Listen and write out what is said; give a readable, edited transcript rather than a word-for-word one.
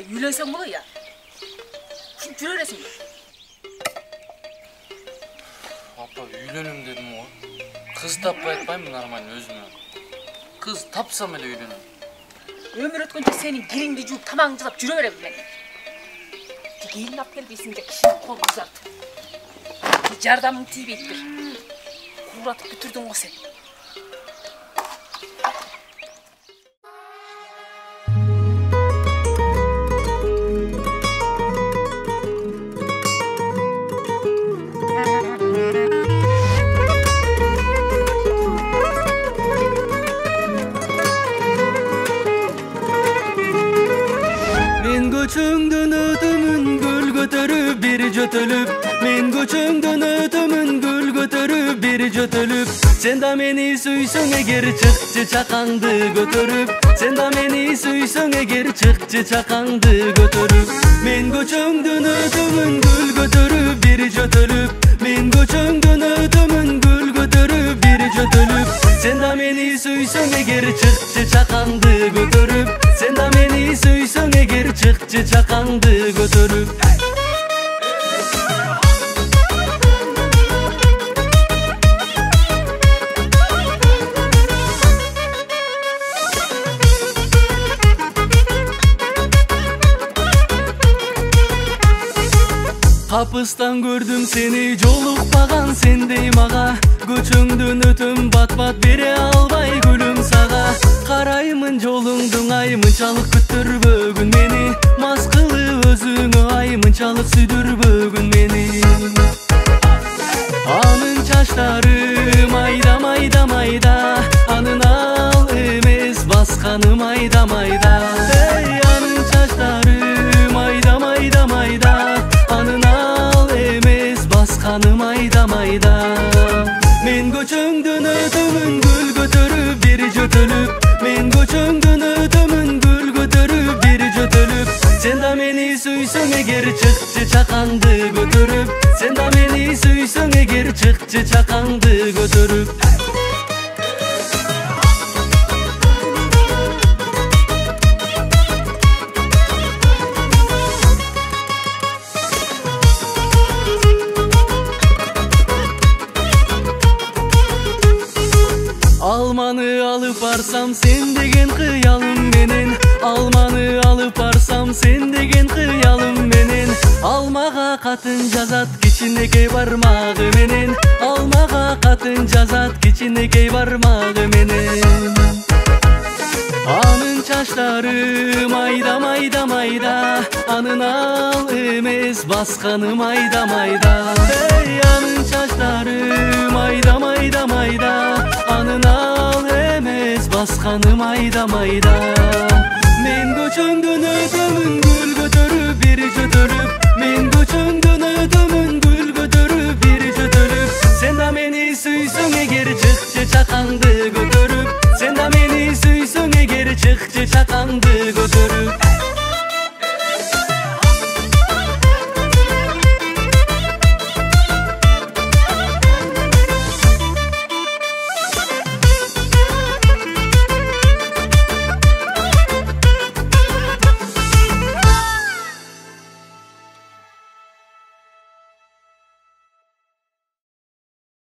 Үйлensең болой ya. Şimdi жүреresің бе? Апа, үйленем дедім ғой. Қыз таппай айтпаймын нормально өзіме. Қыз тапсам эле үйленем. Өмір өткенше сенің келіңді жуып тамағыңды жасап жүре беремін мен. Келін алып келіп есіңде кішкене қол ұзарт. Жардамың тибейді бір. Қуратып бүтірдің ғой сен. Көчөңдөн өтөмүн гүл көтөрүп бир жөтөлүп мен көчөңдөн өтөмүн гүл көтөрүп бир жөтөлүп сен да мени сүйсөң эгер чыкчы чакаңды көтөрүп сен да мени сүйсөң эгер чыкчы чакаңды көтөрүп мен көчөңдөн өтөмүн гүл көтөрүп бир жөтөлүп мен көчөңдөн өтөмүн гүл көтөрүп бир жөтөлүп сен да мени сүйсөң эгер чыкчы чакаңды көтөрүп сен да мени сүйсөң эгер чыкчы чакаңды көтөрүп Kapıstan gördüm seni jolukpagan sendey maga Göçөңдөн өтөм бат-бат бере албай гүлүм сага Караймын жолуңдун ай мынчалык күттүрбөгүн мени Мас кылып өзүңө ай мынчалык сүйдүрбөгүн мени Анын чачтары майда майда майда Анын ал эмес басканы майда майда Анын чачтары майда майда майда Анын ал эмес басканы майда майда Мен көчөңдөн өтөмүн гүл көтөрүп бир жөтөлүп Мен көчөңдөн өтөмүн гүл көтөрүп бир жөтөлүп Сен да мени сүйсөң эгер чыкчы чакаңды көтөрүп Сен да мени сүйсөң эгер чыкчы чакаңды көтөрүп Almanı alıp barsam sen degen kıyalım menen Almanı alıp barsam sen degen kıyalım menen Almağa katın жазат кичинекей бармагы менен Almağa katın жазат кичинекей бармагы менен Анын чачтары майда майда майда Анын ал эмес басканы майда майда Анын чачтары майда майда майда Анын ал эмес басканы майда майда Мен көчөңдөн өтөмүн гүл көтөрүп бир жөтөлүп Мен көчөңдөн өтөмүн гүл көтөрүп бир жөтөлүп Сен да мени сүйсөң эгер чыкчы чакаңды көтөрүп Сен да мени сүйсөң эгер чыкчы чакаңды көтөрүп